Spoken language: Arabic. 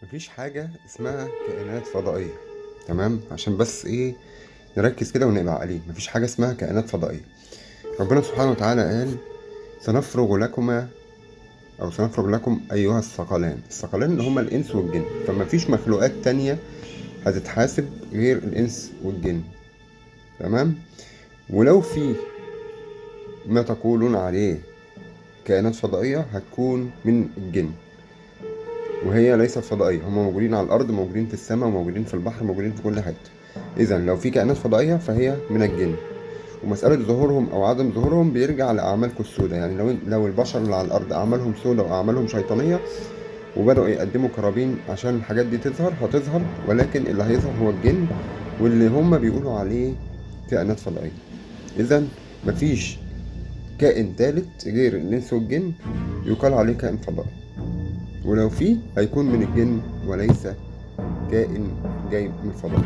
مفيش حاجة اسمها كائنات فضائية. تمام، عشان بس نركز كده ونبقى عقلين. مفيش حاجة اسمها كائنات فضائية. ربنا سبحانه وتعالى قال: سنفرغ لكما أو سنفرغ لكم أيها الثقلان اللي هما الإنس والجن. فمفيش مخلوقات تانية هتتحاسب غير الإنس والجن. تمام. ولو في ما تقولون عليه كائنات فضائية هتكون من الجن، وهي ليست فضائية. هم موجودين على الأرض، موجودين في السماء، موجودين في البحر، موجودين في كل حتة. إذا لو في كائنات فضائية فهي من الجن. ومسألة ظهورهم أو عدم ظهورهم بيرجع لأعمالكم السوداء. يعني لو البشر اللي على الأرض أعمالهم سوداء وأعمالهم شيطانية وبدأوا يقدموا قرابين عشان الحاجات دي تظهر، هتظهر، ولكن اللي هيظهر هو الجن، واللي هم بيقولوا عليه كائنات فضائية. إذا مفيش كائن تالت غير الإنس والجن يقال عليه كائن فضائي، ولو فيه هيكون من الجن وليس كائن جاي من الفضاء.